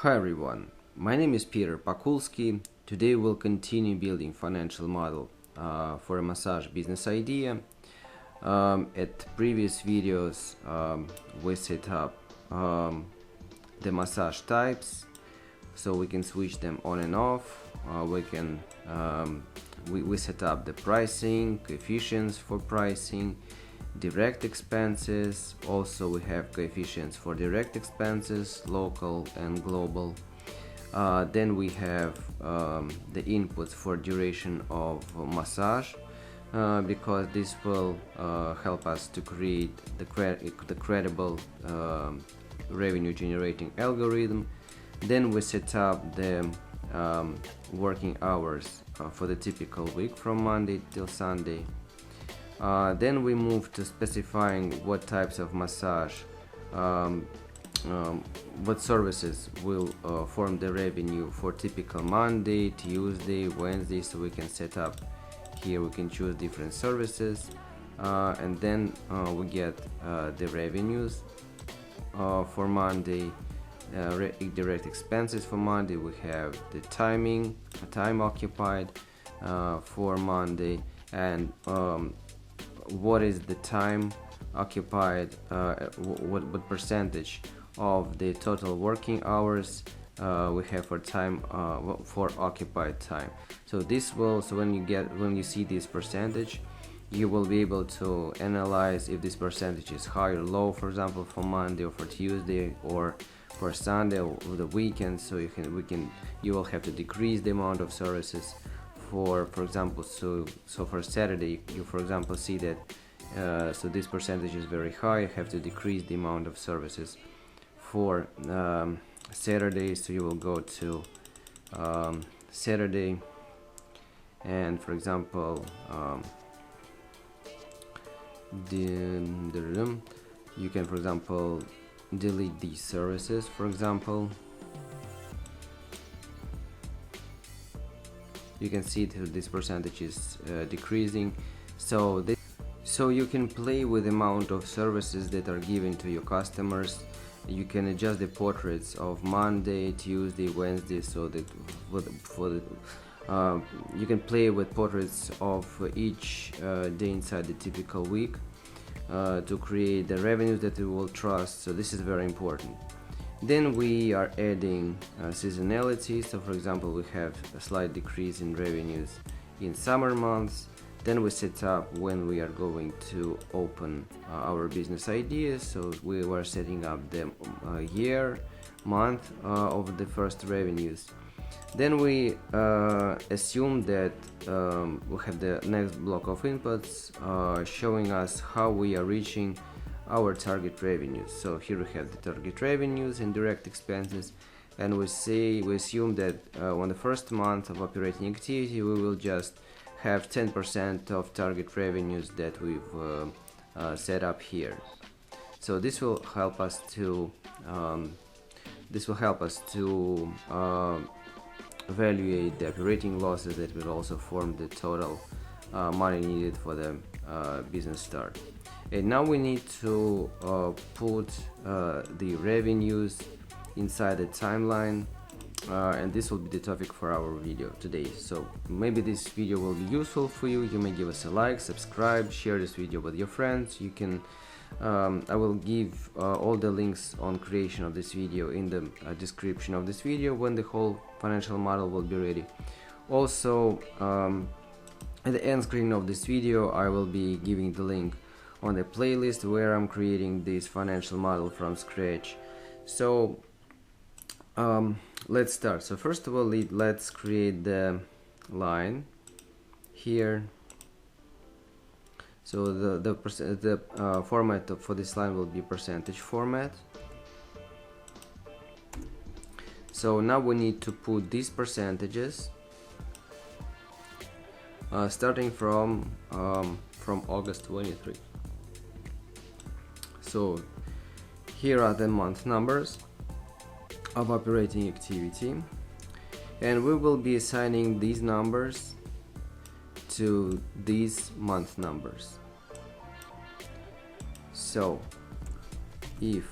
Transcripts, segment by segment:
Hi everyone, my name is Piterpakulski. Today we'll continue building financial model for a massage business idea. At previous videos we set up the massage types so we can switch them on and off. We set up the pricing, coefficients for pricing, direct expenses. Also we have coefficients for direct expenses, local and global. Then we have the inputs for duration of massage, because this will help us to create the credible revenue generating algorithm. Then we set up the working hours for the typical week from Monday till Sunday. Then we move to specifying what types of massage, what services will form the revenue for typical Monday, Tuesday, Wednesday. So we can set up here, we can choose different services, and then we get the revenues for Monday, direct expenses for Monday. We have the time occupied for Monday, and what is the time occupied, what percentage of the total working hours we have for time for occupied time. So when you see this percentage, you will be able to analyze if this percentage is high or low, for example for Monday or for Tuesday or for Sunday or the weekend. So you will have to decrease the amount of services. For example, so for Saturday, you for example see that so this percentage is very high. You have to decrease the amount of services for Saturday. So you will go to Saturday, and for example you can for example delete these services, for example. You can see that this percentage is decreasing. So you can play with the amount of services that are given to your customers. You can adjust the portraits of Monday, Tuesday, Wednesday, so that you can play with portraits of each day inside the typical week to create the revenues that you will trust. So this is very important. Then we are adding seasonality. So for example, we have a slight decrease in revenues in summer months. Then we set up when we are going to open our business ideas. So we were setting up the year, month of the first revenues. Then we assume that we have the next block of inputs showing us how we are reaching our target revenues. So here we have the target revenues and direct expenses, and we assume that on the first month of operating activity we will just have 10% of target revenues that we've set up here. So this will help us to evaluate the operating losses that will also form the total money needed for the business start. And now we need to put the revenues inside the timeline, and this will be the topic for our video today. So maybe this video will be useful for you. You may give us a like, subscribe, share this video with your friends. You can I will give all the links on creation of this video in the description of this video when the whole financial model will be ready. Also at the end screen of this video I will be giving the link on the playlist where I'm creating this financial model from scratch. So let's start. So first of all, let's create the line here. So the format for this line will be percentage format. So now we need to put these percentages starting from August 23. So here are the month numbers of operating activity, and we will be assigning these numbers to these month numbers. So if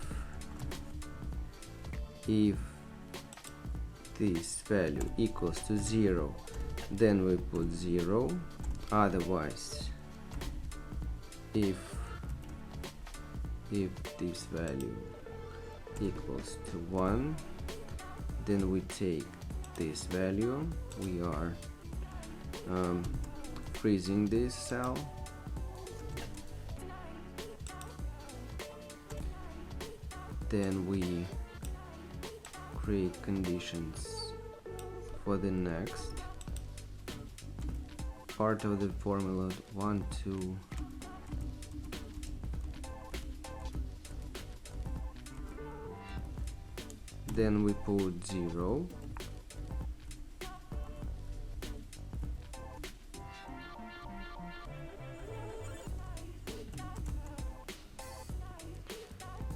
this value equals to 0, then we put 0. Otherwise, if this value equals to 1, then we take this value. We are freezing this cell. Then we create conditions for the next part of the formula, 1, 2. Then we put 0.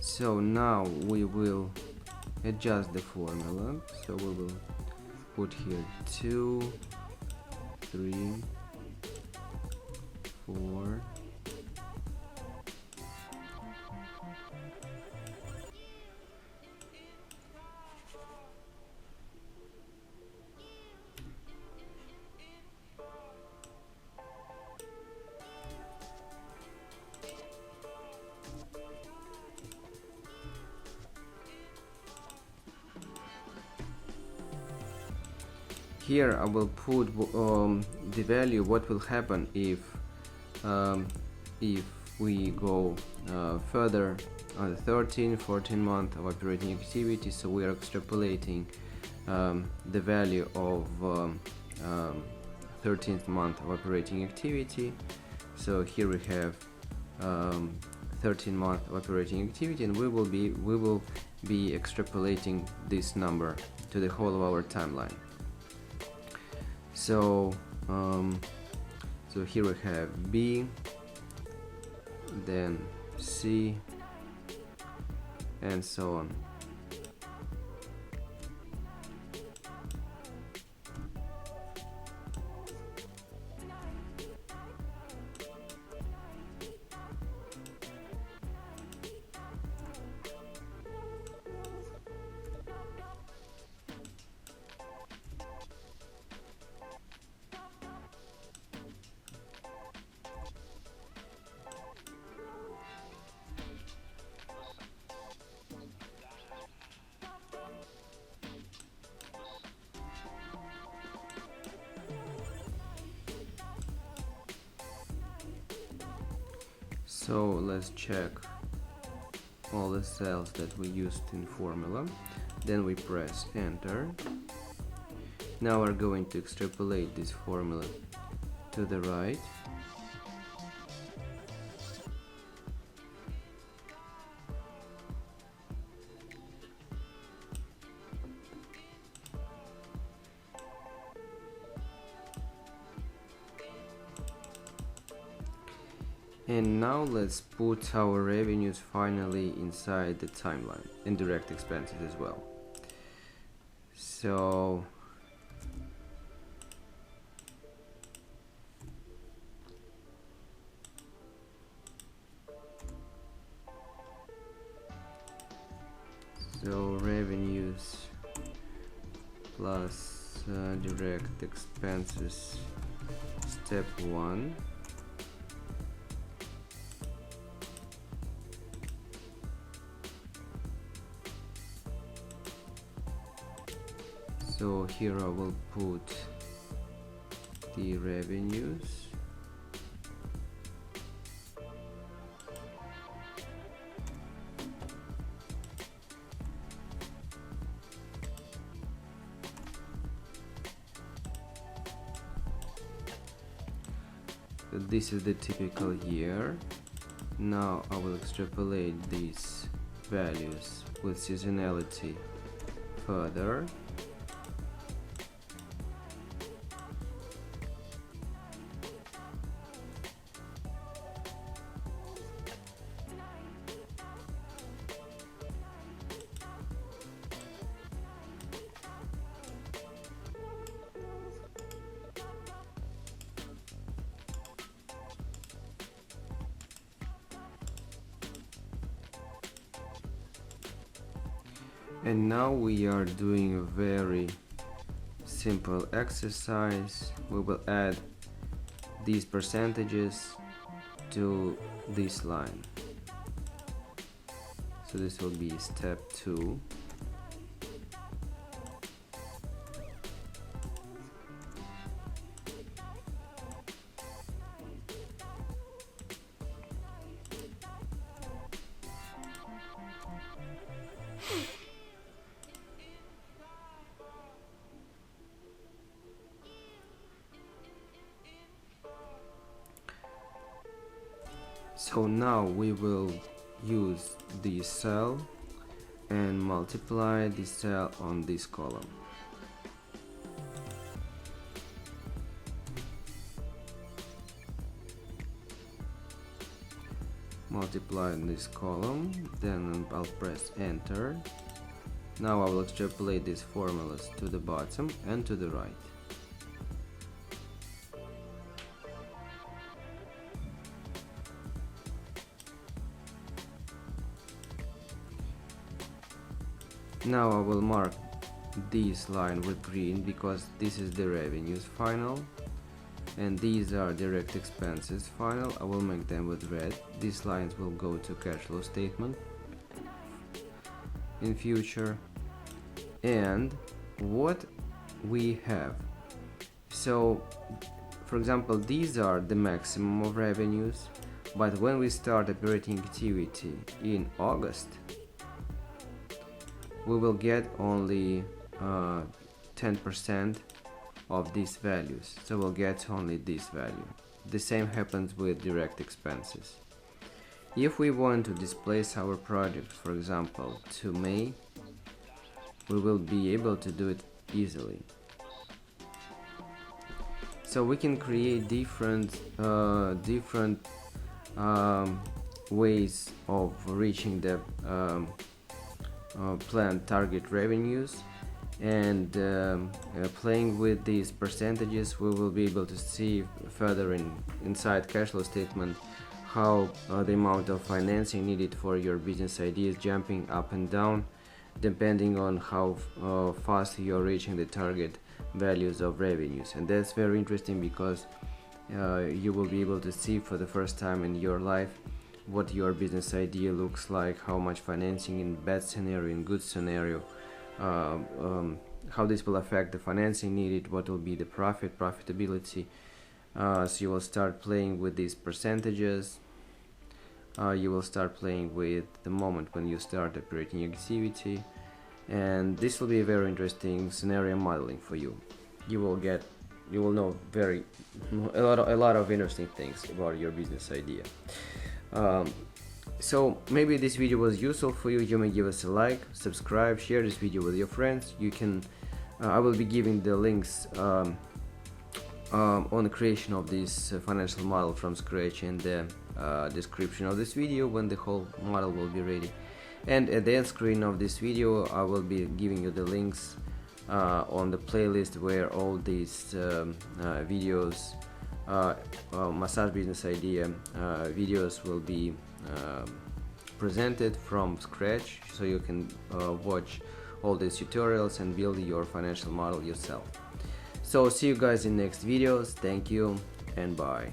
So now we will adjust the formula. So we will put here 2, 3, 4, here I will put the value what will happen if we go further on the 14 month of operating activity. So we are extrapolating the value of 13th month of operating activity. So here we have 13 month of operating activity, and we will be extrapolating this number to the whole of our timeline. So so here we have B, then C, and so on. So let's check all the cells that we used in formula. Then we press enter. Now we're going to extrapolate this formula to the right. And now let's put our revenues finally inside the timeline, and direct expenses as well. So revenues plus direct expenses, step 1. So here I will put the revenues, so this is the typical year. Now I will extrapolate these values with seasonality further. And now we are doing a very simple exercise. We will add these percentages to this line. So this will be step 2. So now we will use this cell and multiply this cell on this column. Multiply in this column, then I'll press enter. Now I will extrapolate these formulas to the bottom and to the right. Now I will mark this line with green because this is the revenues final and these are direct expenses final. I will make them with red. These lines will go to cash flow statement in future. And what we have, so for example, these are the maximum of revenues, but when we start operating activity in August, we will get only 10% of these values, so we'll get only this value. The same happens with direct expenses. If we want to displace our project, for example, to May, we will be able to do it easily. So we can create different ways of reaching the planned target revenues, and playing with these percentages, we will be able to see further inside cash flow statement how the amount of financing needed for your business idea is jumping up and down depending on how fast you are reaching the target values of revenues. And that's very interesting because you will be able to see for the first time in your life what your business idea looks like, how much financing in bad scenario, in good scenario, how this will affect the financing needed, what will be the profitability. So you will start playing with these percentages. You will start playing with the moment when you start operating activity, and this will be a very interesting scenario modeling for you. You will know a lot of interesting things about your business idea. So maybe this video was useful for you. You may give us a like, subscribe, share this video with your friends. You can I will be giving the links on the creation of this financial model from scratch in the description of this video when the whole model will be ready. And at the end screen of this video I will be giving you the links on the playlist where all these videos, massage business idea videos will be presented from scratch, so you can watch all these tutorials and build your financial model yourself. So see you guys in next videos. Thank you and bye.